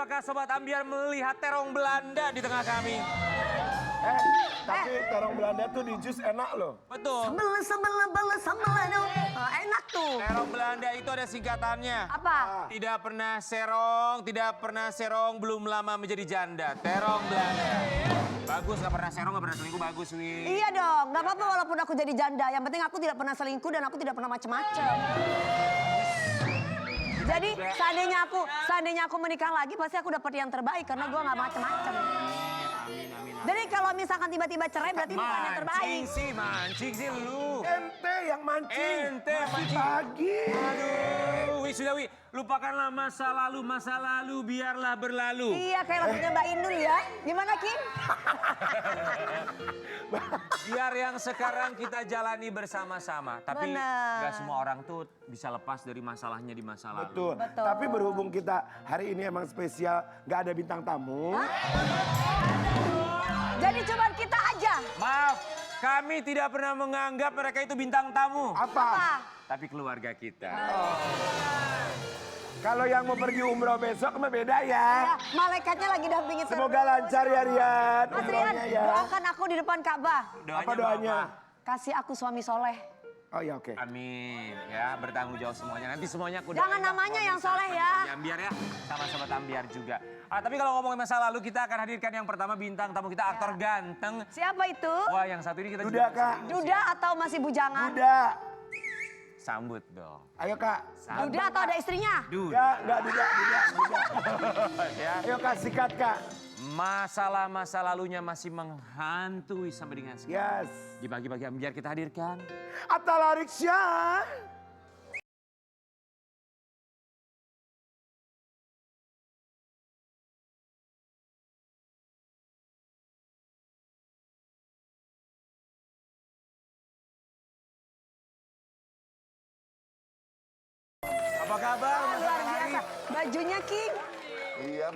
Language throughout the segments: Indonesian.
apakah Sobat Ambiar melihat terong Belanda di tengah kami? Tapi terong Belanda tuh di jus enak loh. Betul. Sambel, aduh. Enak tuh. Terong Belanda itu ada singkatannya. Apa? Tidak pernah serong, belum lama menjadi janda. Terong Belanda. Bagus, gak pernah serong, gak pernah selingkuh, bagus, Wi. Iya dong, gak apa-apa walaupun aku jadi janda. Yang penting aku tidak pernah selingkuh dan aku tidak pernah macem-macem. Jadi seandainya aku menikah lagi pasti aku dapat yang terbaik karena gue gak macem-macem. Jadi kalau misalkan tiba-tiba cerai berarti bukan yang terbaik. Mancing sih lu. Ente yang mancing. Ente yang Masih mancing. pagi. Aduh, Wi sudah Wi. Lupakanlah masa lalu biarlah berlalu. Iya kayak lagunya Mbak Inul ya. Gimana Kim? Biar yang sekarang kita jalani bersama-sama. Tapi Bener. gak semua orang tuh bisa lepas dari masalahnya di masa lalu. Betul. Tapi berhubung kita hari ini emang spesial, gak ada bintang tamu. Jadi cuma kita aja. Maaf, kami tidak pernah menganggap mereka itu bintang tamu. Apa? Tapi keluarga kita. Kalau yang mau pergi umroh besok mah beda ya. Ya, malaikatnya lagi dampingin terus. Semoga lancar ya Rian. Mas Rian, Umrohnya ya. doakan aku di depan Ka'bah. Apa doanya? Kasih aku suami soleh. Oh ya oke. Amin. Ya, bertanggung jawab semuanya. Nanti semuanya aku Jangan doain. namanya yang soleh ya. Ambiar ya, sama Sobat Ambiar juga. Tapi kalau ngomongin masa lalu kita akan hadirkan yang pertama bintang tamu kita aktor ganteng. Siapa itu? Wah yang satu ini kita Duda Kak. Duda atau masih bujangan? Duda. Sambut dong. Ayo Kak. Duda atau ada istrinya? Enggak Duda. Ya. Ayo Kak sikat Kak. Masa lalunya masih menghantui sampai dengan sekarang. Yes. Di pagi-pagi Ambiar kita hadirkan. Atala Riksya. Apa kabar Mas Luar Atala? biasa. Bajunya King. Iya,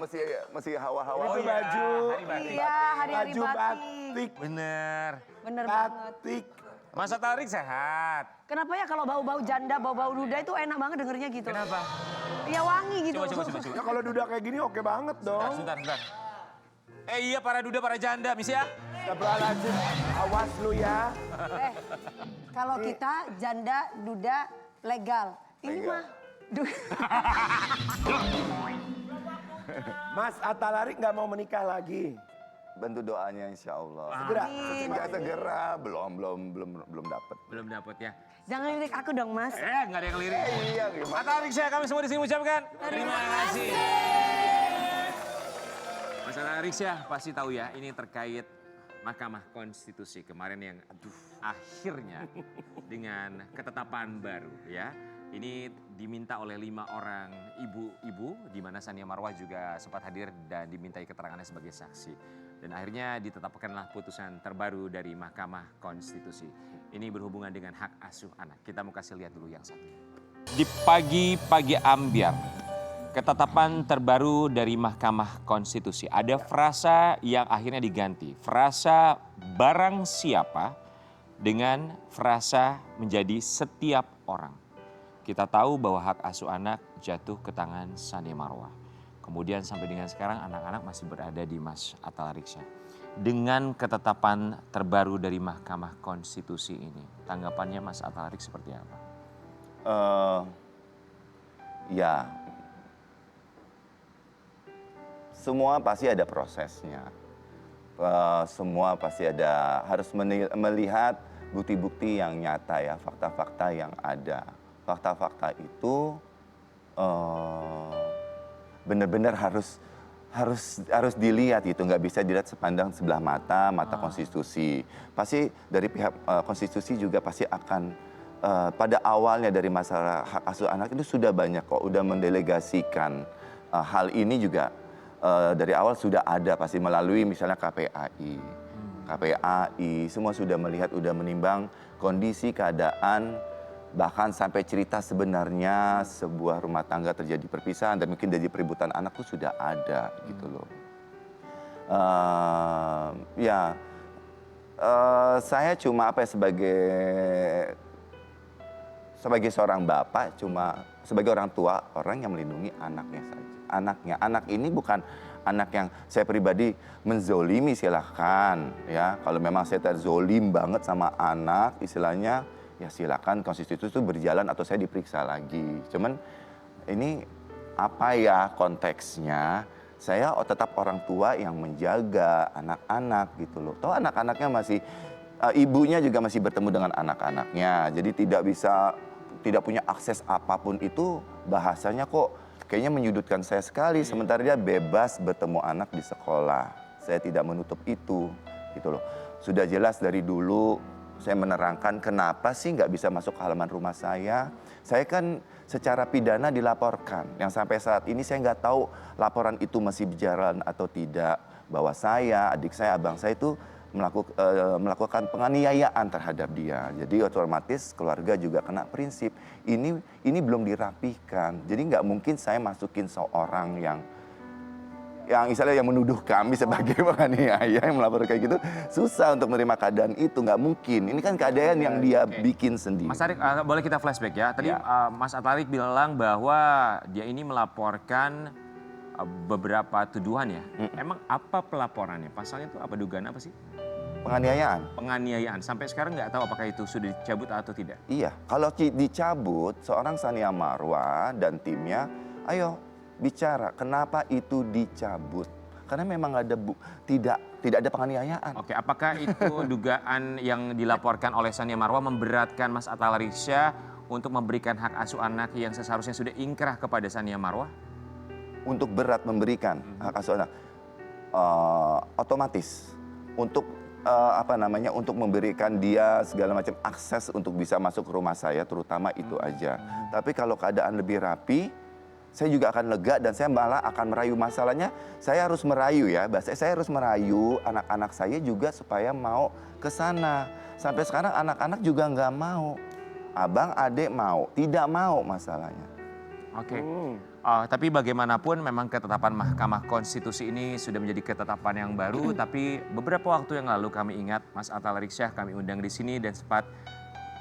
masih hawa-hawa. Itu iya, baju. hari batik. Iya, hari-hari Baju batik. batik. Bener. Bener banget. Batik. Masa Tarik sehat. Kenapa ya kalau bau-bau janda, bau-bau duda itu enak banget dengernya gitu. Kenapa? Iya wangi gitu. Coba. Ya kalau Duda kayak gini oke banget dong. Sebentar. Iya para duda, para janda, misi ya. Astagfirullahaladzim. Awas lu ya. Kalau kita janda, duda, legal. Ini Legal. mah. Mas Atalarik nggak mau menikah lagi. Bantu doanya insya Allah. Segera. Enggak segera, belum dapat. Belum dapat ya. Jangan lirik aku dong mas. Nggak ada yang lirik. Iya, gimana? Tarik saya, kami semua di sini ucapkan terima kasih. Mas Tarik ya pasti tahu ya, ini terkait Mahkamah Konstitusi kemarin yang akhirnya dengan ketetapan baru ya. Ini diminta oleh 5 orang ibu-ibu, di mana Sania Marwah juga sempat hadir dan dimintai keterangannya sebagai saksi. Dan akhirnya ditetapkanlah putusan terbaru dari Mahkamah Konstitusi. Ini berhubungan dengan hak asuh anak. Kita mau kasih lihat dulu yang satu. Di pagi-pagi Ambiar, ketetapan terbaru dari Mahkamah Konstitusi. Ada frasa yang akhirnya diganti. Frasa barang siapa dengan frasa menjadi setiap orang. Kita tahu bahwa hak asuh anak jatuh ke tangan Sania Marwah. Kemudian sampai dengan sekarang anak-anak masih berada di Mas Atala Riksya. Dengan ketetapan terbaru dari Mahkamah Konstitusi ini, tanggapannya Mas Atala Riksya seperti apa? Ya, semua pasti ada prosesnya. Semua pasti harus melihat bukti-bukti yang nyata ya, fakta-fakta yang ada. Fakta-fakta itu benar-benar harus dilihat gitu, nggak bisa dilihat sepandang sebelah mata konstitusi. Pasti dari pihak konstitusi juga pasti akan pada awalnya dari masalah hak asuh anak itu sudah banyak kok, udah mendelegasikan hal ini juga dari awal sudah ada pasti melalui misalnya KPAI. KPAI semua sudah melihat, sudah menimbang kondisi keadaan. Bahkan sampai cerita sebenarnya sebuah rumah tangga terjadi perpisahan dan mungkin jadi peributan anak itu sudah ada gitu loh. Saya cuma sebagai sebagai seorang bapak cuma sebagai orang tua, orang yang melindungi anaknya saja. Anak ini bukan anak yang saya pribadi menzolimi, silahkan ya. Kalau memang saya terzolim banget sama anak, istilahnya ya silakan konstitusi itu berjalan atau saya diperiksa lagi. Cuman ini apa ya konteksnya? Saya tetap orang tua yang menjaga anak-anak gitu loh. Toh anak-anaknya masih ibunya juga masih bertemu dengan anak-anaknya. Jadi tidak punya akses apapun itu, bahasanya kok kayaknya menyudutkan saya sekali. Sementara dia bebas bertemu anak di sekolah. Saya tidak menutup itu gitu loh. Sudah jelas dari dulu saya menerangkan kenapa sih nggak bisa masuk ke halaman rumah saya. Saya kan secara pidana dilaporkan. Yang sampai saat ini saya nggak tahu laporan itu masih berjalan atau tidak. Bahwa saya, adik saya, abang saya itu melakukan penganiayaan terhadap dia. Jadi otomatis keluarga juga kena prinsip. Ini belum dirapihkan. Jadi nggak mungkin saya masukin seorang yang istilahnya yang menuduh kami sebagai penganiaya yang melapor kayak gitu, susah untuk menerima keadaan itu, nggak mungkin. Ini kan keadaan yang dia bikin sendiri. Mas Arik, boleh kita flashback ya. Tadi Mas Atarik bilang bahwa dia ini melaporkan beberapa tuduhan ya. Emang apa pelaporannya? Pasalnya itu apa, dugaan apa sih? Penganiayaan. Penganiayaan. Sampai sekarang nggak tahu apakah itu sudah dicabut atau tidak. Iya, kalau dicabut, seorang Tsania Marwa dan timnya, ayo bicara kenapa itu dicabut. Karena memang tidak ada penganiayaan. Oke, apakah itu dugaan yang dilaporkan oleh Tsania Marwa memberatkan Mas Atal Riksya untuk memberikan hak asuh anak yang seharusnya sudah ingkrah kepada Tsania Marwa? Untuk berat memberikan hak asuh anak, otomatis untuk untuk memberikan dia segala macam akses untuk bisa masuk ke rumah saya, terutama itu aja. Tapi kalau keadaan lebih rapi, saya juga akan lega dan saya malah akan merayu. Masalahnya saya harus merayu ya, saya harus merayu anak-anak saya juga supaya mau ke sana. Sampai sekarang anak-anak juga nggak mau. Abang, adik mau, tidak mau masalahnya. Oke. Tapi bagaimanapun memang ketetapan Mahkamah Konstitusi ini sudah menjadi ketetapan yang baru. Tapi beberapa waktu yang lalu kami ingat Mas Atal Riksya kami undang di sini dan sempat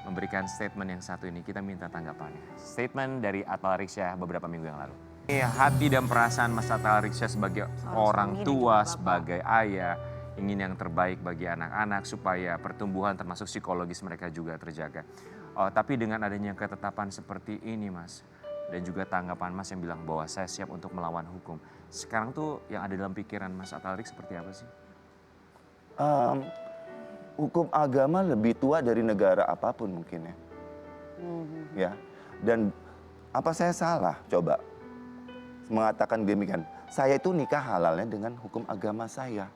memberikan statement yang satu ini. Kita minta tanggapannya. Statement dari Atal Riksya beberapa minggu yang lalu. Hati dan perasaan Mas Atal Riksya sebagai orang tua, sebagai ayah, ingin yang terbaik bagi anak-anak supaya pertumbuhan termasuk psikologis mereka juga terjaga. Tapi dengan adanya ketetapan seperti ini Mas, dan juga tanggapan Mas yang bilang bahwa saya siap untuk melawan hukum. Sekarang tuh yang ada dalam pikiran Mas Atal Riksya seperti apa sih? Hukum agama lebih tua dari negara apapun mungkin ya. Ya. Dan apa saya salah coba mengatakan demikian? Saya itu nikah halalnya dengan hukum agama saya.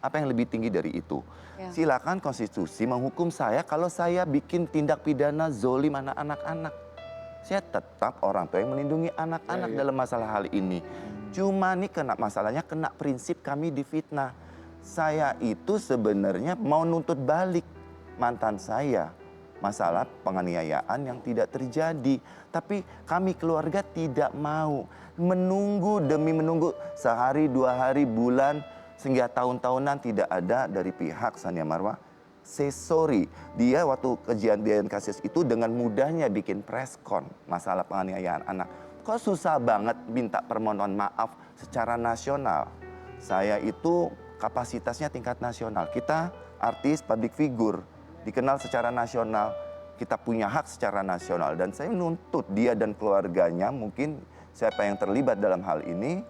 Apa yang lebih tinggi dari itu? Silakan konstitusi menghukum saya kalau saya bikin tindak pidana zolim anak-anak. Saya tetap orang tua yang melindungi anak-anak dalam masalah hal ini. Cuma nih masalahnya kena prinsip kami difitnah. Saya itu sebenarnya mau nuntut balik mantan saya. Masalah penganiayaan yang tidak terjadi. Tapi kami keluarga tidak mau. Menunggu demi menunggu sehari, 2 hari, bulan, sehingga tahun-tahunan tidak ada dari pihak Tsania Marwa. Say sorry, dia waktu kejadian kasus itu dengan mudahnya bikin preskon masalah penganiayaan anak. Kok susah banget minta permohonan maaf secara nasional. Saya itu kapasitasnya tingkat nasional. Kita artis, public figure, dikenal secara nasional. Kita punya hak secara nasional dan saya menuntut dia dan keluarganya, mungkin siapa yang terlibat dalam hal ini,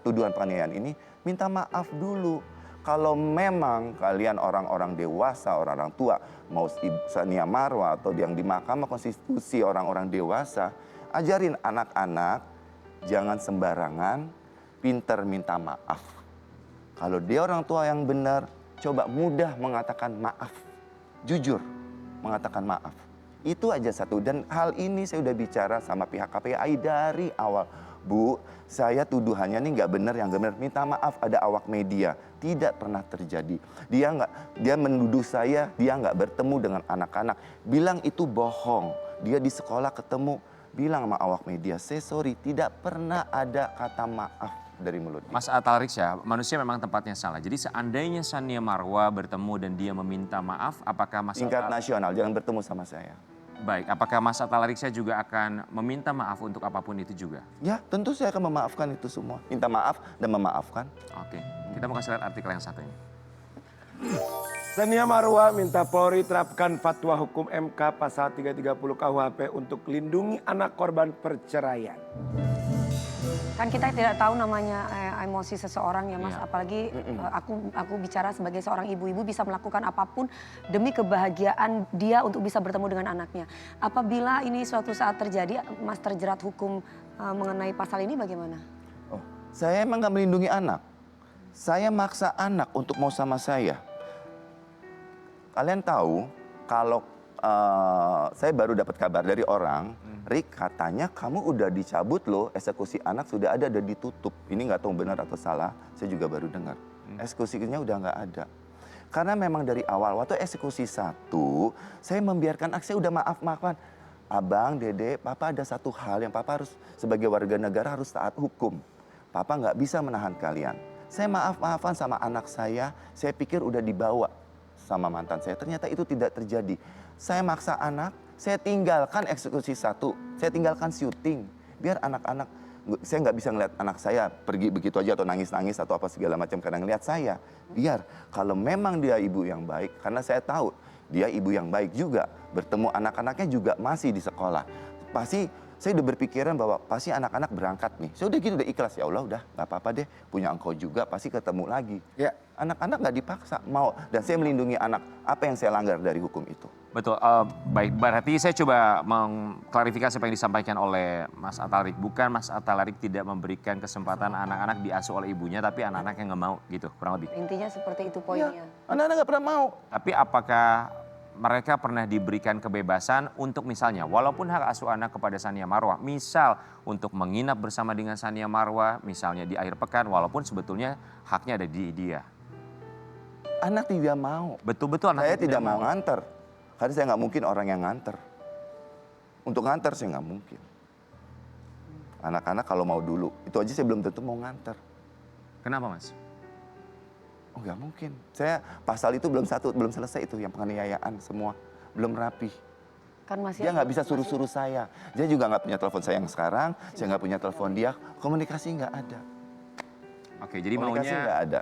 tuduhan penganiayaan ini, minta maaf dulu. Kalau memang kalian orang-orang dewasa, orang-orang tua, mau Tsania Marwa atau yang di Mahkamah Konstitusi orang-orang dewasa, ajarin anak-anak jangan sembarangan pinter minta maaf. Kalau dia orang tua yang benar, coba mudah mengatakan maaf. Jujur mengatakan maaf. Itu aja satu. Dan hal ini saya udah bicara sama pihak KPAI dari awal. Bu, saya tuduhannya nih nggak benar, yang benar minta maaf, ada awak media. Tidak pernah terjadi. Dia menuduh saya, dia nggak bertemu dengan anak-anak. Bilang itu bohong. Dia di sekolah ketemu, bilang sama awak media, saya sorry, tidak pernah ada kata maaf dari mulut dia. Mas Atal Riksya, manusia memang tempatnya salah. Jadi seandainya Tsania Marwa bertemu dan dia meminta maaf, apakah Mas Tingkat nasional, jangan bertemu sama saya. Baik, apakah Mas Atta Lariksa juga akan meminta maaf untuk apapun itu juga? Ya, tentu saya akan memaafkan itu semua. Minta maaf dan memaafkan. Oke, kita mau kasih lihat artikel yang satu ini. Sania Marwa minta Polri terapkan fatwa hukum MK pasal 330 KUHP untuk lindungi anak korban perceraian. Kan kita tidak tahu namanya emosi seseorang ya Mas, Iya. apalagi aku bicara sebagai seorang ibu-ibu bisa melakukan apapun demi kebahagiaan dia untuk bisa bertemu dengan anaknya. Apabila ini suatu saat terjadi, Mas terjerat hukum mengenai pasal ini bagaimana? Oh, saya emang nggak melindungi anak. Saya maksa anak untuk mau sama saya. Kalian tahu kalau saya baru dapat kabar dari orang, Rick katanya kamu udah dicabut loh, eksekusi anak sudah ada dan ditutup. Ini nggak tahu benar atau salah, saya juga baru dengar. Eksekusinya udah nggak ada. Karena memang dari awal, waktu eksekusi 1, saya membiarkan anak, saya udah maaf-maafan. Abang, Dede, Papa ada satu hal yang Papa harus sebagai warga negara harus taat hukum. Papa nggak bisa menahan kalian. Saya maaf-maafan sama anak saya pikir udah dibawa sama mantan saya. Ternyata itu tidak terjadi. Saya maksa anak, saya tinggalkan eksekusi 1, saya tinggalkan syuting. Biar anak-anak, saya nggak bisa ngeliat anak saya pergi begitu aja atau nangis-nangis atau apa segala macam karena ngeliat saya. Biar kalau memang dia ibu yang baik, karena saya tahu dia ibu yang baik juga, bertemu anak-anaknya juga masih di sekolah. Pasti saya udah berpikiran bahwa pasti anak-anak berangkat nih. Saya udah gitu udah ikhlas, ya Allah udah nggak apa-apa deh, punya engkau juga pasti ketemu lagi. Ya. Anak-anak nggak dipaksa mau, dan saya melindungi anak. Apa yang saya langgar dari hukum itu? Betul, baik, berarti saya coba mengklarifikasi apa yang disampaikan oleh Mas Atta Larik. Bukan Mas Atta Larik tidak memberikan kesempatan anak-anak diasuh oleh ibunya, tapi anak-anak yang nggak mau gitu, kurang lebih. Intinya seperti itu poinnya. Anak-anak nggak pernah mau. Tapi apakah mereka pernah diberikan kebebasan untuk misalnya, walaupun hak asuh anak kepada Sania Marwa, misal untuk menginap bersama dengan Sania Marwa, misalnya di akhir pekan, walaupun sebetulnya haknya ada di dia. Anak tidak mau. Betul-betul anak Saya tidak mau nganter. Karena saya nggak mungkin orang yang nganter. Untuk nganter saya nggak mungkin. Anak-anak kalau mau dulu, itu aja saya belum tentu mau nganter. Kenapa Mas? Oh nggak mungkin. Saya pasal itu belum selesai itu yang penganiayaan semua. Belum rapi. Kan masih Dia nggak bisa suruh-suruh saya. Dia juga nggak punya telepon saya yang sekarang. Saya nggak punya telepon dia. Komunikasi nggak ada. Oke, jadi Komunikasi maunya nggak ada.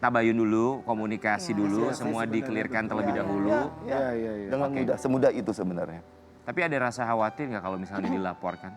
tabayun dulu, komunikasi dulu, Iya, semua sebenarnya dikelirkan betul. terlebih Iya, dahulu. Iya. Dengan Oke. mudah, semudah itu sebenarnya. Tapi ada rasa khawatir nggak kalau misalnya dilaporkan?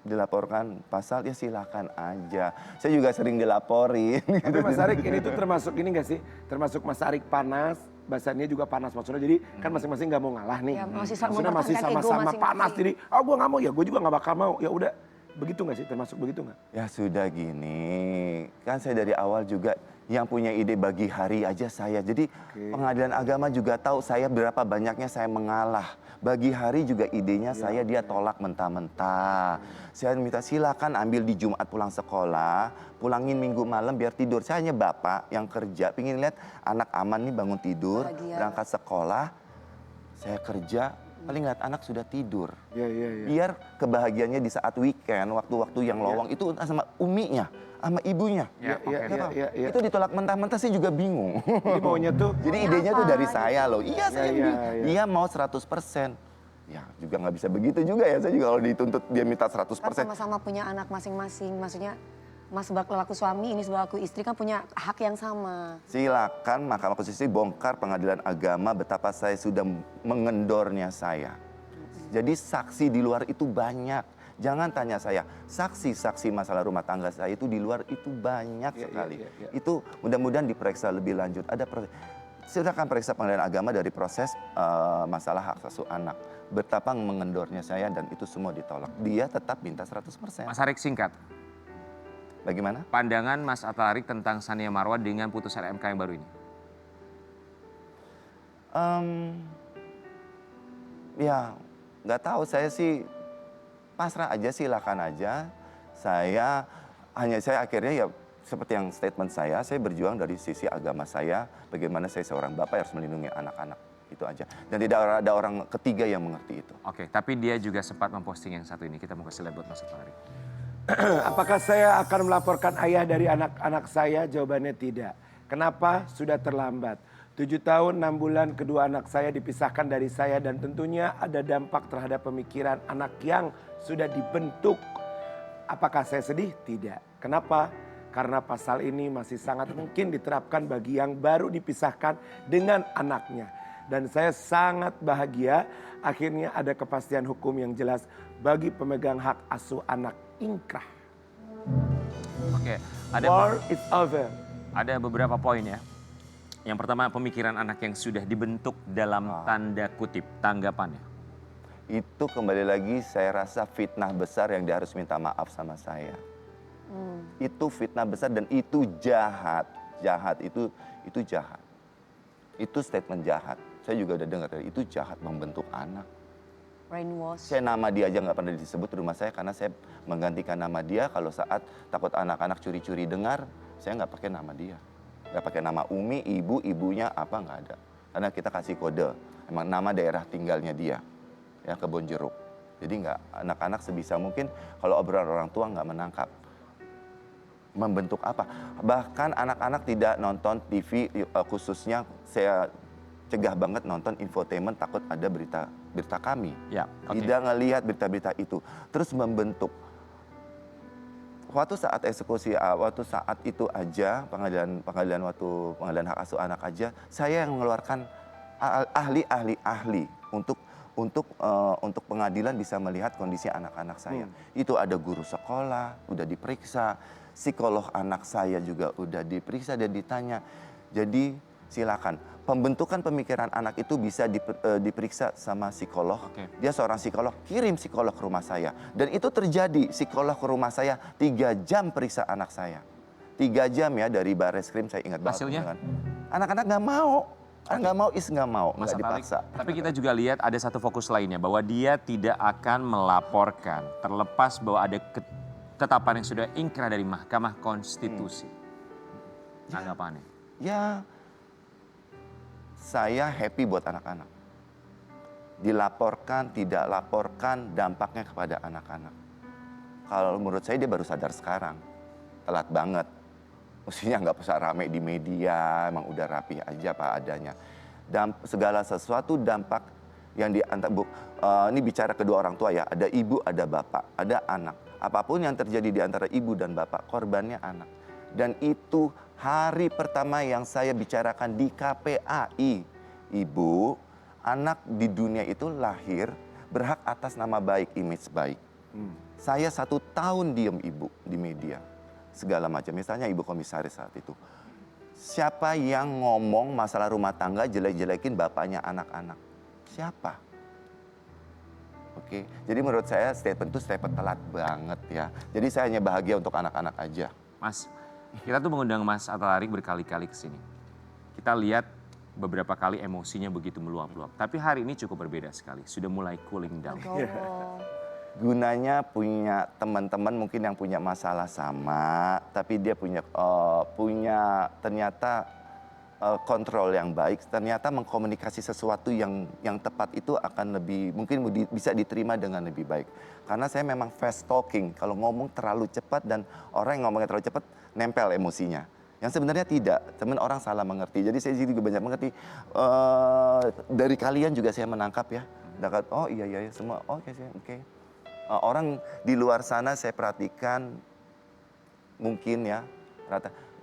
Dilaporkan pasal ya silakan aja. Saya juga sering dilaporin. Tapi Mas Arik ini tuh termasuk ini gak sih? Termasuk Mas Arik panas, bahasannya juga panas maksudnya. Jadi kan masing-masing gak mau ngalah nih. Ya, Maksudnya masih mempertahankan ego sama-sama masing-masing. panas. Jadi gue gak mau, ya gue juga gak bakal mau. Ya udah, begitu gak sih? Termasuk begitu gak? Ya sudah gini, kan saya dari awal juga yang punya ide bagi hari aja saya. Jadi pengadilan agama juga tahu saya berapa banyaknya saya mengalah. Bagi hari juga idenya saya dia tolak mentah-mentah. Saya minta silakan ambil di Jumat pulang sekolah, pulangin Minggu malam biar tidur. Saya hanya bapak yang kerja, pingin lihat anak aman nih bangun tidur, Bahagia. berangkat sekolah. Saya kerja, paling lihat anak sudah tidur. Iya. Biar kebahagiaannya di saat weekend, waktu-waktu yang lowong itu sama uminya, sama ibunya. Ya, oke. Iya. Itu ditolak mentah-mentah saya juga bingung. Jadi maunya tuh, Jadi idenya tuh dari saya loh. Iya saya Iya, bingung. iya. Dia mau 100%. Ya juga nggak bisa begitu juga ya. Saya juga kalau dituntut dia minta 100%. Kan sama-sama punya anak masing-masing. Maksudnya Mas selaku suami, ini selaku istri kan punya hak yang sama. Silakan Mahkamah Konstitusi bongkar pengadilan agama betapa saya sudah mengendornya saya. Jadi saksi di luar itu banyak. Jangan tanya saya, saksi-saksi masalah rumah tangga saya itu di luar itu banyak sekali. iya. Itu mudah-mudahan diperiksa lebih lanjut. Ada silakan periksa pengadilan agama dari proses masalah hak asuh anak. Betapa mengendornya saya dan itu semua ditolak. Dia tetap minta 100%. Mas Arik singkat, Bagaimana? pandangan Mas Atta Larik tentang Sania Marwa dengan putusan MK yang baru ini? Ya nggak tahu, saya sih pasrah aja, silakan aja. Saya akhirnya ya seperti yang statement saya berjuang dari sisi agama saya, bagaimana saya seorang bapak yang harus melindungi anak-anak, itu aja. Dan tidak ada orang ketiga yang mengerti itu. Oke, tapi dia juga sempat memposting yang satu ini. Kita mau kasih lihat buat Mas Atta Larik. apakah saya akan melaporkan ayah dari anak-anak saya? Jawabannya tidak. Kenapa? Sudah terlambat. 7 tahun 6 bulan kedua anak saya dipisahkan dari saya dan tentunya ada dampak terhadap pemikiran anak yang sudah dibentuk. Apakah saya sedih? Tidak. Kenapa? Karena pasal ini masih sangat mungkin diterapkan bagi yang baru dipisahkan dengan anaknya. Dan saya sangat bahagia akhirnya ada kepastian hukum yang jelas bagi pemegang hak asuh anak inkrah. Oke, War is over. ada beberapa poin ya. Yang pertama, pemikiran anak yang sudah dibentuk dalam tanda kutip, tanggapannya. Itu kembali lagi saya rasa fitnah besar yang dia harus minta maaf sama saya. Itu fitnah besar dan itu jahat. Itu jahat. Itu statement jahat. Saya juga udah dengar itu jahat membentuk anak. Brainwash. Saya nama dia aja nggak pernah disebut di rumah saya karena saya menggantikan nama dia kalau saat takut anak-anak curi-curi dengar, saya nggak pakai nama dia. Nggak pakai nama Umi, ibunya apa nggak ada. Karena kita kasih kode, emang nama daerah tinggalnya dia, ya Kebon Jeruk. Jadi nggak, anak-anak sebisa mungkin kalau obrolan orang tua nggak menangkap. Membentuk apa? Bahkan anak-anak tidak nonton TV, khususnya saya cegah banget nonton infotainment, takut ada berita kami. Ya, oke. Tidak ngelihat berita-berita itu. Terus membentuk. Waktu saat eksekusi, waktu saat itu aja pengadilan hak asuh anak aja, saya yang mengeluarkan ahli untuk pengadilan bisa melihat kondisi anak-anak saya. Itu ada guru sekolah, udah diperiksa, psikolog anak saya juga udah diperiksa dan ditanya. Jadi silakan. Pembentukan pemikiran anak itu bisa diperiksa sama psikolog. Oke. Dia seorang psikolog, kirim psikolog ke rumah saya. Dan itu terjadi, psikolog ke rumah saya 3 jam periksa anak saya. 3 jam ya dari Barreskrim, saya ingat banget. Hasilnya? Anak-anak nggak mau. Nggak mau, nggak mau, Mas nggak Atalik, dipaksa. tapi kita juga lihat ada satu fokus lainnya, bahwa dia tidak akan melaporkan, terlepas bahwa ada ketetapan yang sudah ingkrah dari Mahkamah Konstitusi. Tanggapannya? Ya, saya happy buat anak-anak. Dilaporkan, tidak laporkan, dampaknya kepada anak-anak. Kalau menurut saya dia baru sadar sekarang. Telat banget. Mestinya nggak usah rame di media, emang udah rapi aja apa adanya. Segala sesuatu dampak yang ini bicara kedua orang tua ya. Ada ibu, ada bapak, ada anak. Apapun yang terjadi di antara ibu dan bapak, korbannya anak. Dan itu hari pertama yang saya bicarakan di KPAI. Ibu, anak di dunia itu lahir berhak atas nama baik, image baik. Saya 1 tahun diem ibu di media. Segala macam, misalnya ibu komisaris saat itu. Siapa yang ngomong masalah rumah tangga jelek-jelekin bapaknya anak-anak? Siapa? Oke, jadi menurut saya statement itu statement telat banget ya. Jadi saya hanya bahagia untuk anak-anak aja. Mas, kita tuh mengundang Mas Atalik berkali-kali ke sini. Kita lihat beberapa kali emosinya begitu meluap-luap. Tapi hari ini cukup berbeda sekali, sudah mulai cooling down. Gunanya punya teman-teman mungkin yang punya masalah sama, tapi dia punya ternyata kontrol yang baik, ternyata mengkomunikasi sesuatu yang tepat itu akan lebih mungkin bisa diterima dengan lebih baik. Karena saya memang fast talking, kalau ngomong terlalu cepat dan orang yang ngomongnya terlalu cepat nempel emosinya. Yang sebenarnya tidak, teman orang salah mengerti. Jadi saya juga banyak mengerti. Dari kalian juga saya menangkap ya. Oh iya semua, oke. Orang di luar sana saya perhatikan mungkin ya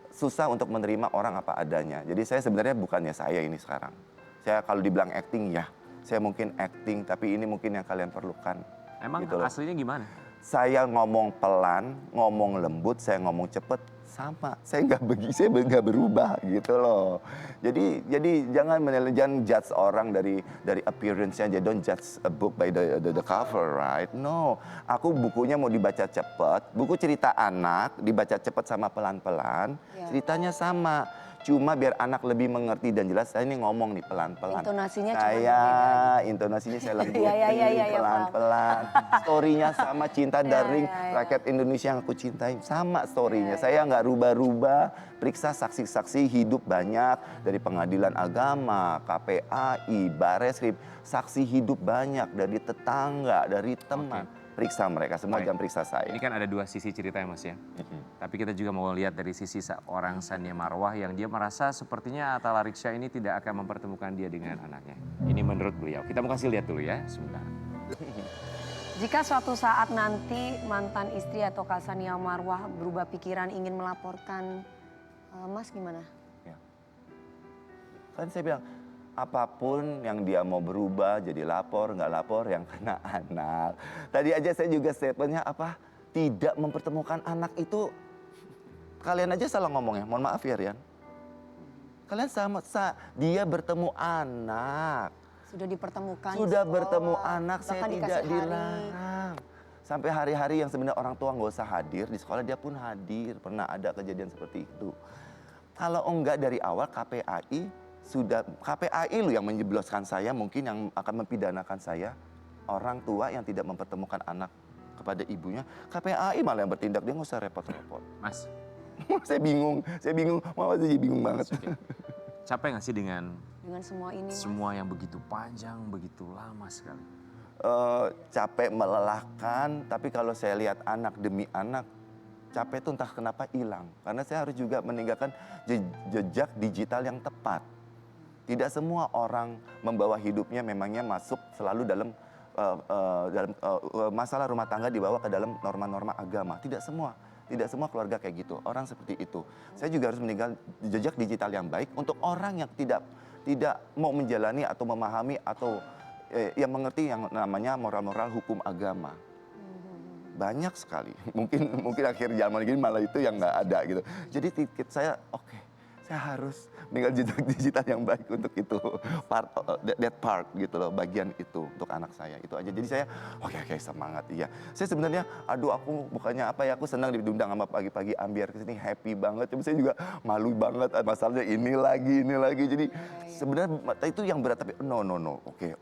susah untuk menerima orang apa adanya. Jadi saya sebenarnya bukannya saya ini sekarang. Saya kalau dibilang acting ya, saya mungkin acting tapi ini mungkin yang kalian perlukan. Emang gitu aslinya gimana? Saya ngomong pelan, ngomong lembut, saya ngomong cepet sama. Saya nggak berubah gitu loh. Jadi jangan judge orang dari appearance-nya aja. Don't judge a book by the cover, right? No, aku bukunya mau dibaca cepet. Buku cerita anak dibaca cepet sama pelan-pelan. Ceritanya sama. Cuma biar anak lebih mengerti dan jelas, saya ini ngomong nih pelan-pelan. Intonasinya Intonasinya saya lembutin pelan-pelan. Story-nya sama, cinta daring rakyat Indonesia yang aku cintai. Sama story-nya. Saya nggak rubah-rubah, periksa saksi-saksi hidup banyak. Dari pengadilan agama, KPAI, Barreskrim. Saksi hidup banyak, dari tetangga, dari teman. periksa mereka, semua Baik. jam periksa saya. Ini kan ada dua sisi cerita ya Mas ya. Tapi kita juga mau lihat dari sisi seorang Sania Marwah yang dia merasa sepertinya Atta Larisya ini tidak akan mempertemukan dia dengan anaknya. Ini menurut beliau. Kita mau kasih lihat dulu ya sebentar. Jika suatu saat nanti mantan istri atau Kak Sania Marwah berubah pikiran ingin melaporkan, Mas gimana? Kan saya bilang, apapun yang dia mau berubah, jadi lapor, nggak lapor, yang kena anak. Tadi aja saya juga statementnya apa, tidak mempertemukan anak itu, kalian aja salah ngomongnya, mohon maaf ya Rian. Kalian dia bertemu anak. Sudah dipertemukan di Sudah sekolah, bertemu anak, saya bahkan tidak dikasih hari. dilarang. Sampai hari-hari yang sebenarnya orang tua nggak usah hadir, di sekolah dia pun hadir. Pernah ada kejadian seperti itu. Kalau enggak dari awal KPAI lu yang menjebloskan saya, mungkin yang akan mempidanakan saya. Orang tua yang tidak mempertemukan anak kepada ibunya, KPAI malah yang bertindak, dia nggak usah repot-repot. Mas, saya bingung, mama jadi bingung banget. oke. Capek nggak sih dengan Dengan semua ini, Mas? semua yang begitu panjang, begitu lama sekali? Capek, melelahkan, tapi kalau saya lihat anak demi anak, capek itu entah kenapa hilang. Karena saya harus juga meninggalkan jejak digital yang tepat. Tidak semua orang membawa hidupnya memangnya masuk selalu dalam masalah rumah tangga dibawa ke dalam norma-norma agama. Tidak semua keluarga kayak gitu. Orang seperti itu. Saya juga harus meninggal jejak digital yang baik untuk orang yang tidak mau menjalani atau memahami atau yang mengerti yang namanya moral-moral hukum agama. Banyak sekali. Mungkin akhir zaman gini malah itu yang nggak ada gitu. Jadi tiket saya saya harus meninggal jejak digital yang baik untuk itu, that part gitu loh, bagian itu untuk anak saya itu aja. Jadi saya oke semangat iya. Saya sebenarnya aku bukannya aku senang diundang sama pagi-pagi Ambiar ke sini, happy banget. Tapi saya juga malu banget masalahnya ini lagi. Jadi sebenarnya itu yang berat, tapi no. Oke.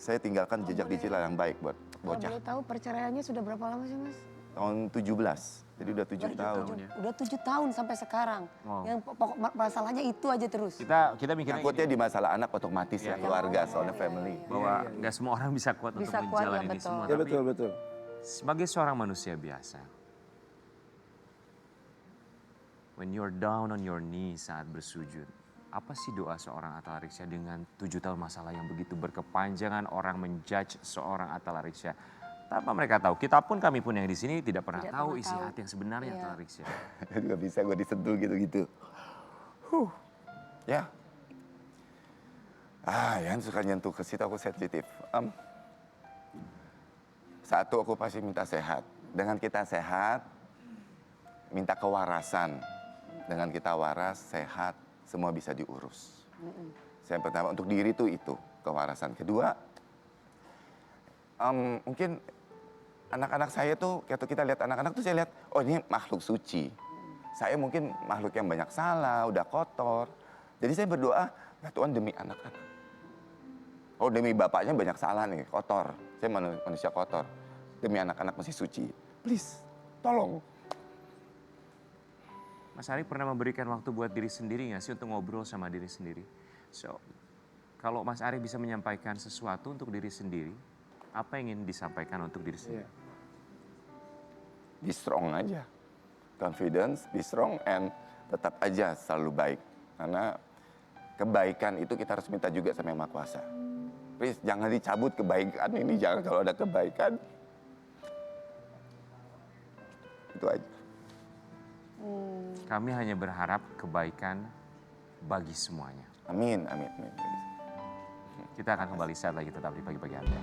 Saya tinggalkan jejak digital yang baik buat Kalau bocah. boleh tahu perceraiannya sudah berapa lama sih, Mas? Tahun 17. Jadi udah 7 tahun. Udah 7 tahun sampai sekarang. Wow. Yang pokok masalahnya itu aja terus. Kita mikirnya Nyangkutnya di masalah anak otomatis ya, keluarga, soalnya family. bahwa nggak semua orang bisa kuat Bisa untuk kuat, ya, menjalani ini betul. semua. Ya Tapi betul. sebagai seorang manusia biasa, when you're down on your knees saat bersujud, apa sih doa seorang Atta Larisya dengan 7 tahun masalah yang begitu berkepanjangan, orang menjudge seorang Atta Larisya tanpa mereka tahu. Kami pun yang di sini tidak pernah Tidak tahu pernah isi tahu. hati yang sebenarnya Iya. Atta Larisya. Juga bisa gue disentuh gitu-gitu. Ya. Yang suka nyentuh ke situ aku sensitif. Satu, aku pasti minta sehat. Dengan kita sehat, minta kewarasan. Dengan kita waras, sehat, semua bisa diurus. Yang pertama untuk diri itu kewarasan. Kedua, mungkin anak-anak saya tuh, waktu kita lihat anak-anak tuh saya lihat, oh ini makhluk suci. Saya mungkin makhluk yang banyak salah, udah kotor. Jadi saya berdoa, ya Tuhan demi anak-anak. Oh demi bapaknya banyak salah nih, kotor. Saya manusia kotor. Demi anak-anak masih suci. Please, tolong. Mas Ari pernah memberikan waktu buat diri sendiri nggak sih untuk ngobrol sama diri sendiri? So, kalau Mas Ari bisa menyampaikan sesuatu untuk diri sendiri, apa yang ingin disampaikan untuk diri sendiri? Be strong aja. Confidence, be strong, and tetap aja selalu baik. Karena kebaikan itu kita harus minta juga sama Yang Maha Kuasa. Please, jangan dicabut kebaikan ini, jangan kalau ada kebaikan. Itu aja. Kami hanya berharap kebaikan bagi semuanya. Amin. Kita akan kembali saat lagi tetap di pagi-pagi Anda.